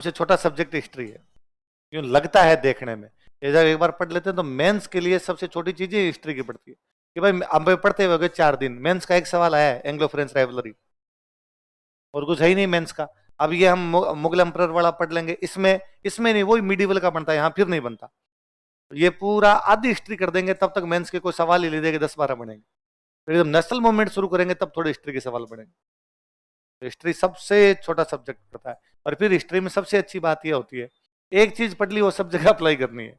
सबसे छोटा subject history है, क्यों लगता है देखने में। ये जब एक बार पढ़ लेते हैं तो मेंस के लिए सबसे छोटी चीज ही हिस्ट्री की पड़ती है कि भाई अब पढ़ते हुए 4 दिन मेंस का एक सवाल आया है, एंग्लो फ्रेंच राइवलरी, और कुछ है ही नहीं मेंस का। अब ये हम मुगल एम्परर वाला पढ़ लेंगे, इसमें इसमें नहीं, वही मिडिवल का बनता है, यहाँ फिर नहीं बनता। ये पूरा आधी हिस्ट्री कर देंगे तब तक मेंस के कोई सवाल ही ले देंगे, 10-12 बनेंगे। फिर जब नेशनल मूवमेंट शुरू करेंगे तब थोड़े हिस्ट्री के सवाल बनेंगे। तो हिस्ट्री सबसे छोटा सब्जेक्ट पड़ता है। और फिर हिस्ट्री में सबसे अच्छी बात यह होती है, एक चीज पढ़ ली वो सब जगह अप्लाई करनी है।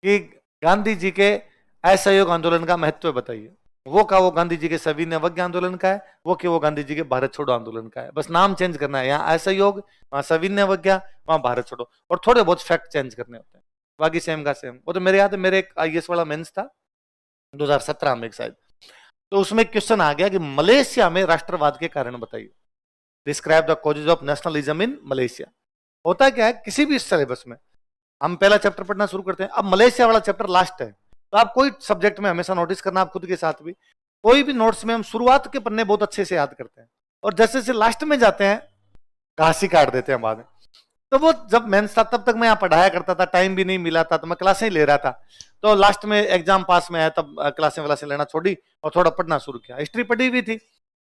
कि गांधी जी के असहयोग आंदोलन का महत्व बताइए। वो गांधी जी के सविनय अवज्ञा आंदोलन का है, वो गांधी जी के भारत छोड़ो आंदोलन का है। बस नाम चेंज करना है, यहाँ असहयोग, वहां सविनय अवज्ञा, वहां भारत छोड़ो, और थोड़े बहुत फैक्ट चेंज करने होते हैं, बाकी सेम का सेम। वो तो मेरे याद है, मेरे एक आईएएस वाला मेंस था 2017 में शायद, तो उसमें क्वेश्चन आ गया कि मलेशिया में राष्ट्रवाद के कारण बताइए, describe the causes of nationalism in Malaysia. होता क्या है, किसी भी सिलेबस में हम पहला चैप्टर पढ़ना शुरू करते हैं, अब मलेशिया वाला चैप्टर लास्ट है, तो आप कोई सब्जेक्ट में हमेशा नोटिस करना, आप खुद के साथ भी, कोई भी नोट्स में हम शुरुआत के पन्ने बहुत अच्छे से याद करते हैं, और जैसे जैसे लास्ट में जाते हैं घासी काट देते हैं बाद में। तो वो जब मेंस था तब तक मैं यहाँ पढ़ाया करता था, टाइम भी नहीं मिला था, तो मैं क्लासें ही ले रहा था। तो लास्ट में एग्जाम पास में आया तब क्लासें वलासें लेना छोड़ी और थोड़ा पढ़ना शुरू किया। हिस्ट्री पढ़ी हुई थी,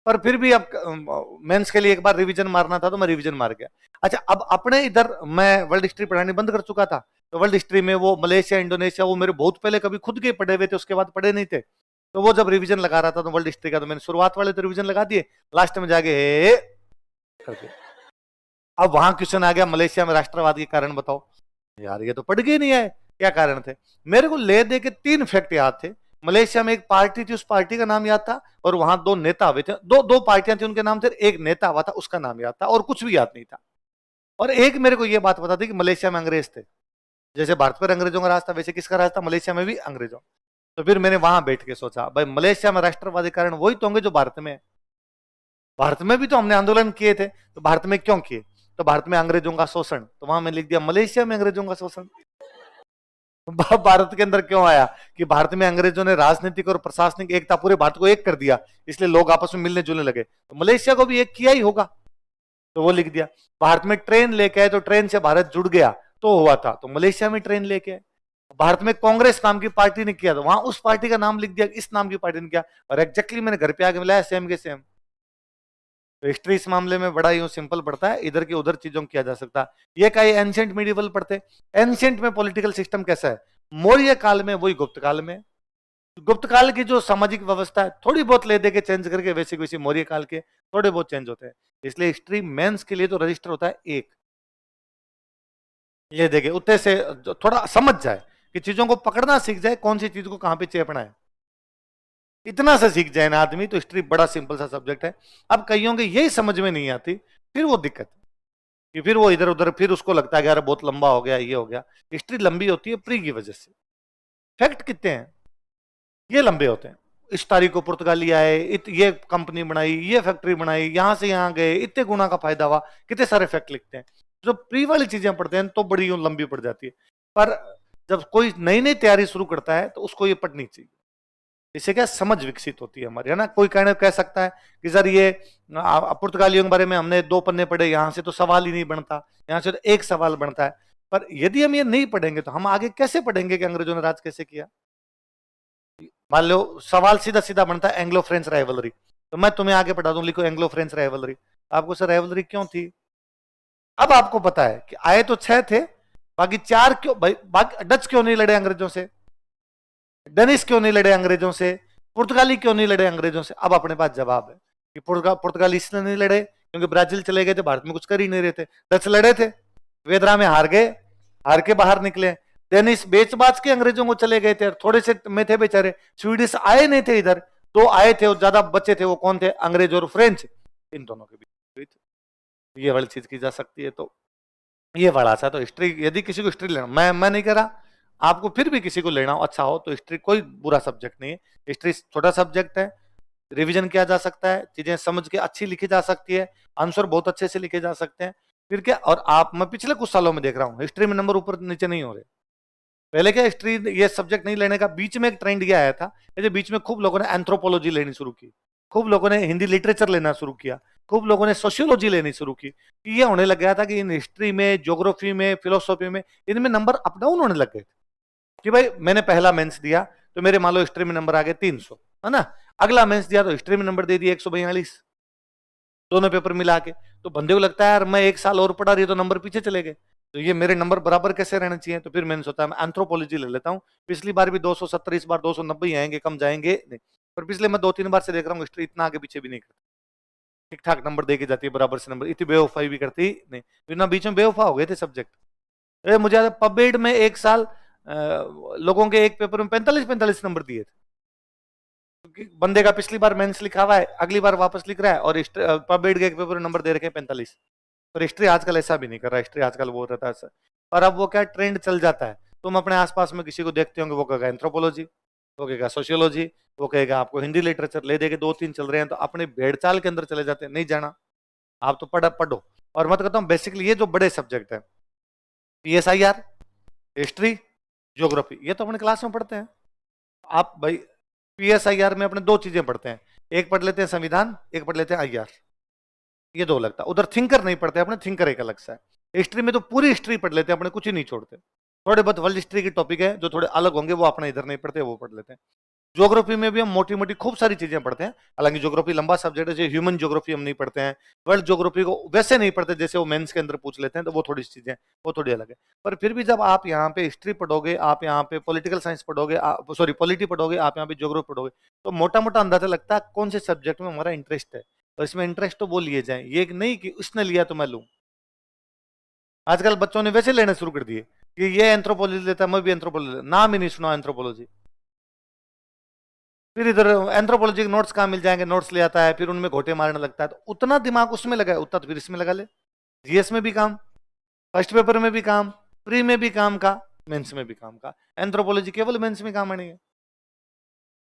पर फिर भी अब मेंस के लिए एक बार रिवीजन मारना था तो मैं रिवीजन मार गया। अच्छा, अब अपने इधर मैं वर्ल्ड हिस्ट्री पढ़ानी बंद कर चुका था, तो वर्ल्ड हिस्ट्री में वो मलेशिया, इंडोनेशिया, वो मेरे बहुत पहले कभी खुद के पढ़े हुए थे, उसके बाद पढ़े नहीं थे। तो वो जब रिवीजन लगा रहा था तो वर्ल्ड हिस्ट्री का, तो मैंने शुरुआत वाले तो रिवीजन लगा दिए, लास्ट में जाके हे करके अब वहां क्वेश्चन आ गया, मलेशिया में राष्ट्रवाद के कारण बताओ। यार ये तो पढ़ गए नहीं है, क्या कारण थे। मेरे को ले दे के 3 फैक्ट याद थे। मलेशिया में एक पार्टी थी, उस पार्टी का नाम याद था, और वहां 2 नेता हुए थे, दो पार्टियां थी, उनके नाम थे, एक नेता हुआ था उसका नाम याद था, और कुछ भी याद नहीं था। और एक मेरे को यह बात पता थी कि मलेशिया में अंग्रेज थे, जैसे भारत पर अंग्रेजों का राज था वैसे किसका राज था, मलेशिया में भी अंग्रेजों। तो फिर मैंने वहां बैठ के सोचा, भाई मलेशिया में राष्ट्रवादी कारण वही तो होंगे जो भारत में है। भारत में भी तो हमने आंदोलन किए थे, तो भारत में क्यों किए, तो भारत में अंग्रेजों का शोषण, तो वहां मैंने लिख दिया मलेशिया में अंग्रेजों का शोषण। भारत के अंदर क्यों आया कि भारत में अंग्रेजों ने राजनीतिक और प्रशासनिक एकता, पूरे भारत को एक कर दिया, इसलिए लोग आपस में मिलने जुलने लगे, तो मलेशिया को भी एक किया ही होगा, तो वो लिख दिया। भारत में ट्रेन लेके आए तो ट्रेन से भारत जुड़ गया तो हुआ था, तो मलेशिया में ट्रेन लेके आए। भारत में कांग्रेस नाम की पार्टी ने किया, तो वहां उस पार्टी का नाम लिख दिया, इस नाम की पार्टी ने किया, और एग्जैक्टली मैंने घर पे आके मिलाया सेम के सेम। तो हिस्ट्री इस मामले में बड़ा यूं सिंपल पड़ता है, इधर की उधर चीजों किया जा सकता है। ये का एंशिएंट मिडिवल पढ़ते, एंशिएंट में पॉलिटिकल सिस्टम कैसा है, मौर्य काल में वही गुप्त काल में। गुप्त काल की जो सामाजिक व्यवस्था है थोड़ी बहुत ले दे के चेंज करके वैसे वैसे मौर्य काल के थोड़े बहुत चेंज होते हैं। इसलिए हिस्ट्री मेंस के लिए तो रजिस्टर होता है एक, ये देखे उतने से थोड़ा समझ जाए कि चीजों को पकड़ना सीख जाए, कौन सी चीज को कहां पे चेपना है, इतना सा सीख जाए ना आदमी, तो हिस्ट्री बड़ा सिंपल सा सब्जेक्ट है। अब कईयों के यही समझ में नहीं आती, फिर वो दिक्कत कि फिर वो इधर उधर, फिर उसको लगता है कि यार बहुत लंबा हो गया, ये हो गया। हिस्ट्री लंबी होती है प्री की वजह से, फैक्ट कितने हैं ये लंबे होते हैं। इस तारीख को पुर्तगाली आए, ये कंपनी बनाई, ये फैक्ट्री बनाई, यहां से यहां गए, इतने गुना का फायदा हुआ, कितने सारे फैक्ट लिखते हैं। जो प्री वाली चीजें पढ़ते हैं तो बड़ी लंबी पड़ जाती है। पर जब कोई नई नई तैयारी शुरू करता है तो उसको ये पढ़नी चाहिए, इससे क्या समझ विकसित होती है हमारी, है ना। कोई कहने कह सकता है कि सर ये पुर्तगालियों के बारे में हमने 2 पन्ने पढ़े, यहां से तो सवाल ही नहीं बनता, यहां से तो एक सवाल बनता है। पर यदि हम ये नहीं पढ़ेंगे तो हम आगे कैसे पढ़ेंगे कि अंग्रेजों ने राज कैसे किया। मान लो सवाल सीधा सीधा बनता है एंग्लो फ्रेंच राइवलरी, तो मैं तुम्हें आगे पढ़ा दूं, लिखो एंग्लो फ्रेंच राइवलरी, आपको सर राइवलरी क्यों थी, अब आपको पता है कि आए तो 6 थे, बाकी 4 क्यों, भाई बाकी डच क्यों नहीं लड़े अंग्रेजों से, डेनिस क्यों नहीं लड़े अंग्रेजों से, पुर्तगाली क्यों नहीं लड़े अंग्रेजों से। अब अपने पास जवाब है कि पुर्तगाली इसलिए नहीं लड़े क्योंकि ब्राजील चले गए थे, भारत में कुछ कर ही नहीं रहे थे। डच लड़े थे, वेदरा में हार गए, हार के बाहर निकले। डेनिस बेच बाच के अंग्रेजों को चले गए थे, थोड़े से में थे बेचारे। स्वीडिश आए नहीं थे इधर, 2 आए थे और ज्यादा बच्चे थे, वो कौन थे, अंग्रेज और फ्रेंच, इन दोनों के बीच ये वाली चीज की जा सकती है। तो ये बड़ा सा, तो हिस्ट्री यदि किसी को हिस्ट्री लेना, मैं नहीं कह रहा, आपको फिर भी किसी को लेना हो अच्छा हो तो हिस्ट्री कोई बुरा सब्जेक्ट नहीं है। हिस्ट्री छोटा सब्जेक्ट है, रिवीजन किया जा सकता है, चीजें समझ के अच्छी लिखी जा सकती है, आंसर बहुत अच्छे से लिखे जा सकते हैं। फिर क्या, और आप, मैं पिछले कुछ सालों में देख रहा हूँ हिस्ट्री में नंबर ऊपर नीचे नहीं हो रहे। पहले क्या, हिस्ट्री ये सब्जेक्ट नहीं लेने का बीच में एक ट्रेंड ये आया था, बीच में खूब लोगों ने एंथ्रोपोलॉजी लेनी शुरू की, खूब लोगों ने हिंदी लिटरेचर लेना शुरू किया, खूब लोगों ने सोशियोलॉजी लेनी शुरू की। ये होने लग गया था कि इन हिस्ट्री में, ज्योग्राफी में, फिलोसॉफी में, इनमें नंबर अप डाउन होने लग गए थे कि भाई मैंने पहला मेंस दिया तो मेरे मान लो हिस्ट्री में नंबर आ गए 300, है ना। अगला मेंस दिया तो हिस्ट्री में नंबर दे दिए 142, दोनों पेपर मिला के। तो बंदे को लगता है यार मैं एक साल और पढ़ा रही तो नंबर पीछे चले गए, तो ये मेरे नंबर बराबर कैसे रहने चाहिए। तो फिर मैंने सोचा मैं एंथ्रोपोलॉजी ले लेता हूँ। पिछली बार भी 270, इस बार 290 आएंगे, कम जाएंगे नहीं। पर पिछले मैं 2-3 बार से देख रहा हूँ हिस्ट्री इतना आगे पीछे भी नहीं करती, ठीक ठाक नंबर देके जाती है, बराबर से नंबर, इतनी बेवफाई भी करती नहीं। बिना बीच में बेवफा हो गए थे सब्जेक्ट। मुझे पबमेड में एक साल लोगों के एक पेपर में 45-45 नंबर दिए थे। बंदे का पिछली बार मेंस लिखा हुआ है, अगली बार वापस लिख रहा है, और पबमेड के एक पेपर में नंबर दे रखे हैं 45। पर हिस्ट्री आजकल ऐसा भी नहीं कर रहा, हिस्ट्री आजकल वो रहता है। और अब वो क्या ट्रेंड चल जाता है, तुम अपने आसपास में किसी को देखते होंगे, वो कहेगा एंथ्रोपोलॉजी, वो कहेगा सोशियोलॉजी, वो कहेगा आपको हिंदी लिटरेचर, ले दे के 2-3 चल रहे हैं तो अपने भेड़चाल के अंदर चले जाते हैं। नहीं जाना, आप तो पढ़ो। और मैं तो कहता हूँ बेसिकली ये जो बड़े सब्जेक्ट है, PSIR, हिस्ट्री, ज्योग्राफी, ये तो अपने क्लास में पढ़ते हैं। आप भाई PSIR में अपने 2 चीजें पढ़ते हैं, एक पढ़ लेते हैं संविधान, एक पढ़ लेते हैं IR, ये 2 लगता है। उधर थिंकर नहीं पढ़ते अपने, थिंकर एक अलग सा है। हिस्ट्री में तो पूरी हिस्ट्री पढ़ लेते हैं अपने, कुछ ही नहीं छोड़ते। थोड़े बहुत वर्ल्ड हिस्ट्री के टॉपिक है जो थोड़े अलग होंगे, वो अपने इधर नहीं पढ़ते, वो पढ़ लेते हैं। ज्योग्राफी में भी हम मोटी मोटी खूब सारी चीजें पढ़ते हैं, हालांकि ज्योग्राफी लंबा सब्जेक्ट है, जैसे ह्यूमन ज्योग्राफी हम नहीं पढ़ते हैं, वर्ल्ड ज्योग्राफी को वैसे नहीं पढ़ते जैसे वो मेंस के अंदर पूछ लेते हैं, तो वो थोड़ी सी चीजें, वो थोड़ी अलग है। पर फिर भी जब आप यहाँ पे हिस्ट्री पढ़ोगे, आप यहाँ पे पॉलिटिकल साइंस पढ़ोगे, सॉरी पॉलिटी पढ़ोगे, आप यहाँ पे ज्योग्राफी पढ़ोगे, तो मोटा मोटा अंदाजा लगता है कौन से सब्जेक्ट में हमारा इंटरेस्ट है, और इसमें इंटरेस्ट तो वो लिए जाए, ये नहीं कि उसने लिया तो मैं लूँ। आजकल बच्चों ने वैसे लेने शुरू कर दिए कि ये एंथ्रोपोलॉजी लेता है, मैं भी एंथ्रोपोलॉजी, नाम ही नहीं सुना एंथ्रोपोलॉजी। फिर इधर एंथ्रोपोलॉजी के नोट्स कहाँ मिल जाएंगे, नोट्स ले आता है, फिर उनमें घोटे मारने लगता है। तो उतना दिमाग उसमें लगा है, उतना तो फिर इसमें लगा ले। GS में भी काम, फर्स्ट पेपर में भी काम, प्री में भी काम का, मेंस में भी काम का। एंथ्रोपोलॉजी केवल मेंस में काम आने,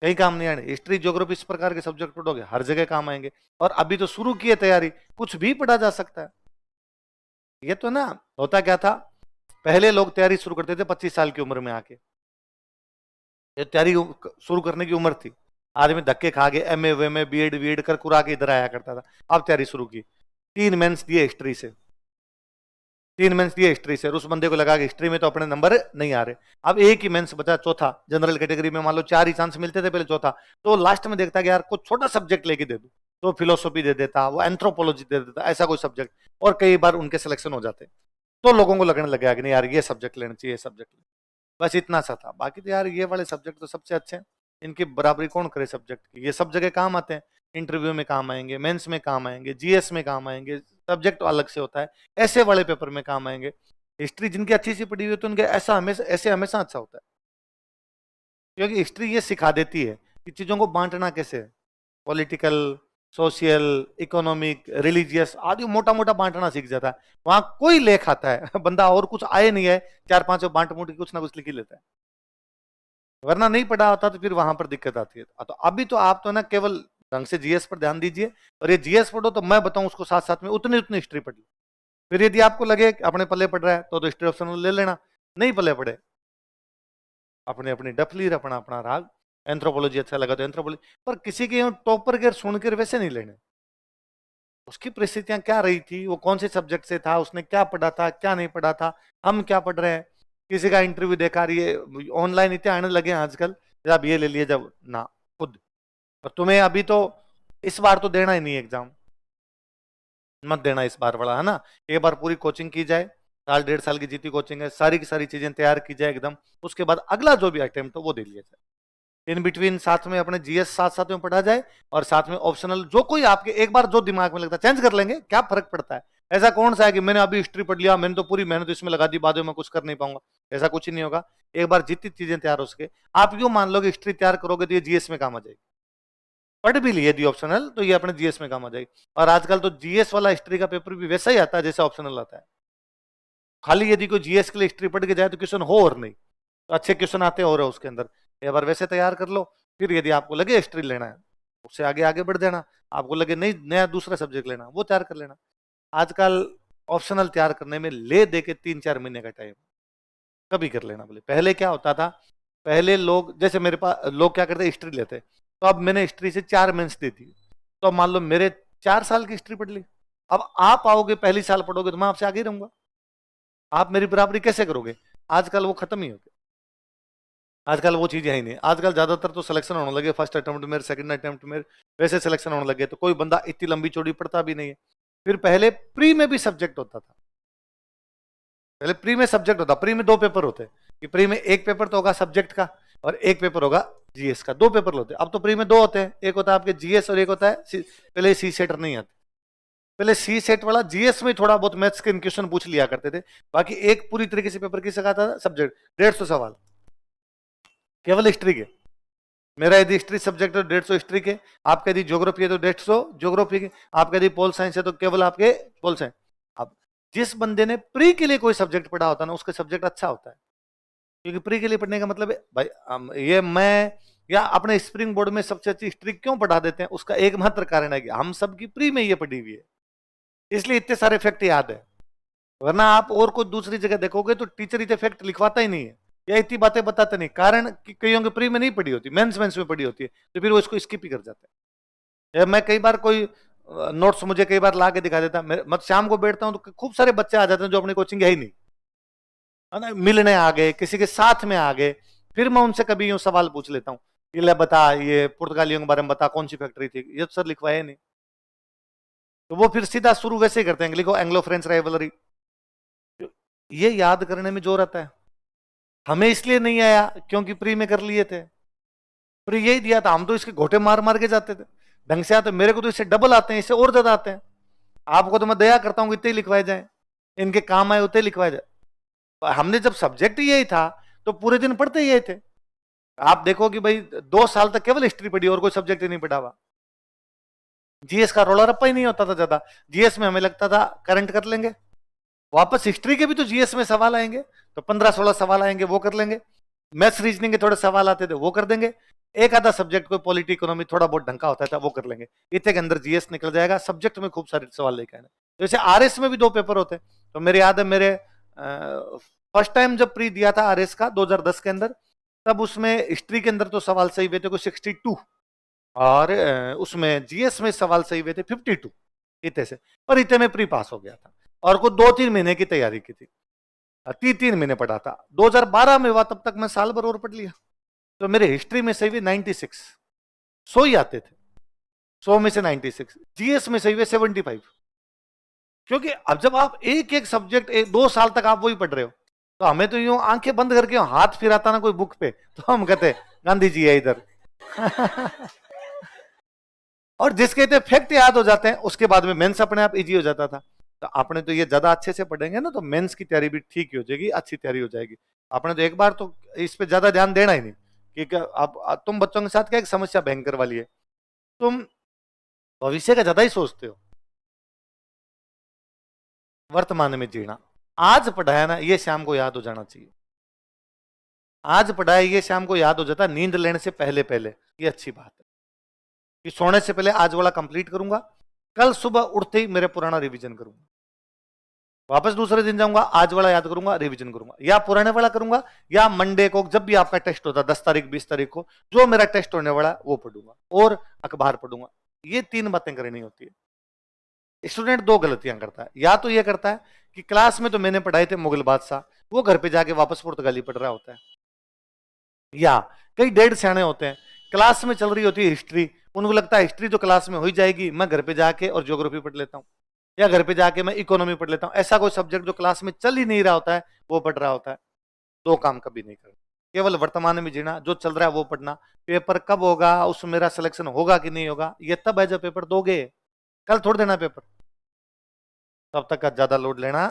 कहीं काम नहीं आने। हिस्ट्री, ज्योग्राफी, इस प्रकार के सब्जेक्ट पढ़ोगे हर जगह काम आएंगे। और अभी तो शुरू की है तैयारी, कुछ भी पढ़ा जा सकता है। ये तो ना, होता क्या था, पहले लोग तैयारी शुरू करते थे 25 साल की उम्र में आके, ये तैयारी शुरू करने की उम्र थी। आदमी धक्के खा के MA वेमे BEd वीएड कर कुरा के इधर आया करता था। अब तैयारी शुरू की, 3 मेंस दिए हिस्ट्री से, 3 मेंस दिए हिस्ट्री से, और उस बंदे को लगा कि हिस्ट्री में तो अपने नंबर नहीं आ रहे। अब एक ही मेंस बचा, चौथा। जनरल कैटेगरी में मान लो 4 ही चांस मिलते थे पहले, चौथा। तो लास्ट में देखता कि यार कुछ छोटा सब्जेक्ट लेके दे दू, तो फिलोसॉफी दे देता, वो एंथ्रोपोलॉजी दे देता, ऐसा कोई सब्जेक्ट, और कई बार उनके सिलेक्शन हो जाते। तो लोगों को लगने लगा कि नहीं यार ये सब्जेक्ट लेना चाहिए, सब्जेक्ट। बस इतना सा था। बाकी तो यार ये वाले सब्जेक्ट तो सबसे अच्छे हैं, इनकी बराबरी कौन करे सब्जेक्ट की। ये सब जगह काम आते हैं, इंटरव्यू में काम आएंगे, मेंस में काम आएंगे, GS में काम आएंगे, सब्जेक्ट अलग से होता है, ऐसे वाले पेपर में काम आएंगे। हिस्ट्री जिनकी अच्छी सी पढ़ी हुई है तो उनके ऐसा हमेशा, ऐसे हमेशा अच्छा होता है, क्योंकि हिस्ट्री ये सिखा देती है कि चीजों को बांटना कैसे है, पॉलिटिकल, सोशल, इकोनॉमिक, रिलीजियस आदि मोटा मोटा बांटना सीख जाता है। वहां कोई लेख आता है बंदा और कुछ आए नहीं है, 4-5 बांट मूट के कुछ ना कुछ लिख ही लेता है, वरना नहीं पढ़ा होता तो फिर वहां पर दिक्कत आती है। तो अभी तो आप तो ना केवल ढंग से GS पर ध्यान दीजिए, और ये GS पढ़ो तो मैं बताऊं उसको साथ साथ में उतनी उतनी हिस्ट्री पढ़ ली। फिर यदि आपको लगे अपने पल्ले पढ़ रहा है तो हिस्ट्री ऑप्शनल ले लेना, नहीं पल्ले पड़े अपने अपनी डफली, अपना अपना राग। एंथ्रोपोलॉजी अच्छा लगा तो एंथ्रोपोलॉजी, पर किसी के टॉपर के सुनकर वैसे नहीं लेने। उसकी परिस्थितियां क्या रही थी, वो कौन से सब्जेक्ट से था, उसने क्या पढ़ा था, क्या नहीं पढ़ा था, हम क्या पढ़ रहे हैं। किसी का इंटरव्यू देखा, ये ऑनलाइन इतने आने लगे हैं आजकल, जब ये ले लिए जब ना खुद। और तुम्हें अभी तो इस बार तो देना ही नहीं एग्जाम, मत देना इस बार वाला, है ना। एक बार पूरी कोचिंग की जाए, 1.5 साल की जीती कोचिंग है, सारी की सारी चीजें तैयार की जाए एकदम, उसके बाद अगला जो भी अटेम्प्ट हो वो दे लिया जाए। इन बिटवीन साथ में अपने GS साथ साथ में पढ़ा जाए, और साथ में ऑप्शनल जो कोई आपके एक बार जो दिमाग में लगता है चेंज कर लेंगे, क्या फर्क पड़ता है। ऐसा कौन सा है कि मैंने अभी हिस्ट्री पढ़ लिया, मैंने तो पूरी मेहनत इसमें लगा दी, बाद में मैं कुछ कर नहीं पाऊंगा, ऐसा कुछ ही नहीं होगा। एक बार जितनी चीजें तैयार हो सके, आप यूं मान लो कि हिस्ट्री तैयार करोगे तो ये GS में काम आ जाएगी। पढ़ भी लिए दी ऑप्शनल तो ये अपने GS में काम आ जाएगी। और आजकल तो GS वाला हिस्ट्री का पेपर भी वैसा ही आता है जैसा ऑप्शनल आता है, खाली यदि कोई GS के लिए हिस्ट्री पढ़ के जाए तो क्वेश्चन हो और नहीं, तो अच्छे क्वेश्चन आते हैं और उसके अंदर। एक बार वैसे तैयार कर लो, फिर यदि आपको लगे हिस्ट्री लेना है उससे आगे आगे बढ़ जाना, आपको लगे नहीं नया दूसरा सब्जेक्ट लेना वो तैयार कर लेना। आजकल ऑप्शनल तैयार करने में ले दे के 3-4 महीने का टाइम, कभी कर लेना बोले। पहले क्या होता था, पहले लोग जैसे मेरे पास लोग क्या करते हिस्ट्री लेते, तो अब मैंने हिस्ट्री से 4 मेंस दे दी, तो मान लो मेरे 4 साल की हिस्ट्री पढ़ ली। अब आप आओगे पहली साल पढ़ोगे तो मैं आपसे आगे ही रहूंगा, आप मेरी बराबरी कैसे करोगे? आजकल वो खत्म ही हो गया, आजकल वो चीजें है ही नहीं। आजकल ज्यादातर तो सिलेक्शन होने लगे फर्स्ट अटेम्प्ट में, सेकंड अटेम्प्ट में, वैसे सिलेक्शन होने लगे, तो कोई बंदा इतनी लंबी चौड़ी पढ़ता भी नहीं है। फिर पहले प्री में भी सब्जेक्ट होता था, पहले प्री में सब्जेक्ट होता, प्री में 2 पेपर होते कि प्री में एक पेपर तो होगा सब्जेक्ट का और एक पेपर होगा जीएस का, 2 पेपर होते। अब तो प्री में 2 होते हैं, एक होता है आपके जीएस और एक होता है पहले सी सेटर नहीं आते, पहले सी सेट वाला जीएस में थोड़ा बहुत मैथ्स के क्वेश्चन पूछ लिया करते थे, बाकी एक पूरी तरीके से पेपर किसका आता था? सब्जेक्ट, 150 सवाल केवल हिस्ट्री के। मेरा यदि हिस्ट्री सब्जेक्ट है तो 150 हिस्ट्री के, आपका यदि ज्योग्राफी है तो 150 ज्योग्राफी के, आपका यदि पोल साइंस है तो केवल आपके पोल साइंस। अब जिस बंदे ने प्री के लिए कोई सब्जेक्ट पढ़ा होता है ना, उसका सब्जेक्ट अच्छा होता है, क्योंकि प्री के लिए पढ़ने का मतलब है भाई ये मैं या अपने स्प्रिंग बोर्ड में सबसे अच्छी हिस्ट्री क्यों पढ़ा देते हैं, उसका एकमात्र कारण है कि हम सबकी प्री में ये पढ़ी हुई है, इसलिए इतने सारे फैक्ट याद है। वरना आप और कोई दूसरी जगह देखोगे तो टीचर इतने फैक्ट लिखवाता ही नहीं है या इतनी बातें बताते नहीं, कारण कि कईयों के प्री में नहीं पढ़ी होती, मेंस में पढ़ी होती है, तो फिर वो इसको स्किप ही कर जाते हैं। या मैं कई बार कोई नोट्स मुझे कई बार ला के दिखा देता, मैं शाम को बैठता हूँ तो खूब सारे बच्चे आ जाते हैं जो अपनी कोचिंग है ही नहीं, है ना, मिलने आ गए, किसी के साथ में आ गए, फिर मैं उनसे कभी यूं सवाल पूछ लेता हूँ, ये बता, ये पुर्तगालियों के बारे में बता, कौन सी फैक्ट्री थी, ये तो सर लिखवाया नहीं। तो वो फिर सीधा शुरू वैसे ही करते हैं, लिखो एंग्लो फ्रेंच राइवलरी, ये याद करने में जोर आता है। हमें इसलिए नहीं आया क्योंकि प्री में कर लिए थे, प्री यही दिया था, हम तो इसके घोटे मार मार के जाते थे, ढंग से आते, मेरे को तो इससे डबल आते हैं, इससे और ज्यादा आते हैं। आपको तो मैं दया करता हूँ इतने ही लिखवाए जाए, इनके काम आए उतने लिखवाए जाए। हमने जब सब्जेक्ट यही था तो पूरे दिन पढ़ते ही यही थे। आप देखो कि भाई 2 साल तक केवल हिस्ट्री पढ़ी और कोई सब्जेक्ट ही नहीं पढ़ा हुआ। जीएस का रोला रप्पा ही नहीं होता था ज्यादा, जीएस में हमें लगता था करंट कर लेंगे, वापस हिस्ट्री के भी तो जीएस में सवाल आएंगे, तो 15-16 सवाल आएंगे वो कर लेंगे, मैथ्स रीजनिंग के थोड़े सवाल आते थे वो कर देंगे, एक आधा सब्जेक्ट कोई पॉलिटी इकोनॉमी थोड़ा बहुत ढंग का होता था वो कर लेंगे, इतने के अंदर जीएस निकल जाएगा। सब्जेक्ट में खूब सारे सवाल लेके आए। जैसे आरएस में भी 2 पेपर होते, तो मेरे याद है मेरे फर्स्ट टाइम जब प्री दिया था आरएस का 2010 के अंदर, तब उसमें हिस्ट्री के अंदर तो सवाल सही हुए थे कोई 62 और उसमें जीएस में सवाल सही हुए थे 52 इतने से, पर इतने में प्री पास हो गया था और कुछ 2-3 महीने की तैयारी की थी, 3 महीने पढ़ा था। 2012 में हुआ, तब तक मैं साल भर और पढ़ लिया, तो मेरे हिस्ट्री में सही हुए 96, 100 ही आते थे, 100 में से 96, जीएस में सही हुए 75। क्योंकि अब जब आप एक एक सब्जेक्ट 2 साल तक आप वही पढ़ रहे हो, तो हमें तो यूं आंखें बंद करके हाथ फिराता ना कोई बुक पे, तो हम कहते गांधी जी है इधर और जिसके इतने फैक्ट याद हो जाते हैं उसके बाद में मेंस अपने आप इजी हो जाता था। तो आपने तो ये ज्यादा अच्छे से पढ़ेंगे ना तो मेंस की तैयारी भी ठीक ही हो जाएगी, अच्छी तैयारी हो जाएगी। आपने तो एक बार तो इस पे ज्यादा ध्यान देना ही नहीं, क्योंकि अब तुम बच्चों के साथ क्या एक समस्या भयंकर वाली है, तुम भविष्य का ज्यादा ही सोचते हो, वर्तमान में जीना। आज पढ़ाया ना ये शाम को याद हो जाना चाहिए, आज पढ़ाया ये शाम को याद हो जाता नींद लेने से पहले पहले, ये अच्छी बात है कि सोने से पहले आज वाला कंप्लीट करूंगा, कल सुबह उठते ही मेरे पुराना रिवीजन करूंगा, वापस दूसरे दिन जाऊंगा आज वाला याद करूंगा रिवीजन करूंगा, या पुराने वाला करूंगा, या मंडे को जब भी आपका टेस्ट होता है 10 तारीख 20 तारीख को जो मेरा टेस्ट होने वाला है वो पढ़ूंगा और अखबार पढ़ूंगा। ये 3 बातें करनी होती है। स्टूडेंट 2 गलतियां करता है, या तो ये करता है कि क्लास में तो मैंने पढ़ाए थे मुगल बादशाह, वो घर पे जाके वापस पुर्तगाली पढ़ रहा होता है, या कई डेढ़ सियाने होते हैं क्लास में चल रही होती है हिस्ट्री, उनको लगता है हिस्ट्री तो क्लास में हो ही जाएगी, मैं घर पे जाके और ज्योग्राफी पढ़ लेता हूँ, या घर पे जाके मैं इकोनॉमी पढ़ लेता हूँ। ऐसा कोई सब्जेक्ट जो क्लास में चल ही नहीं रहा होता है वो पढ़ रहा होता है। 2 काम कभी नहीं करना, केवल वर्तमान में जीना, जो चल रहा है वो पढ़ना। पेपर कब होगा, उसमें मेरा सिलेक्शन होगा कि नहीं होगा, ये तब है जब पेपर दोगे, कल थोड़ देना पेपर, तब तक का ज्यादा लोड लेना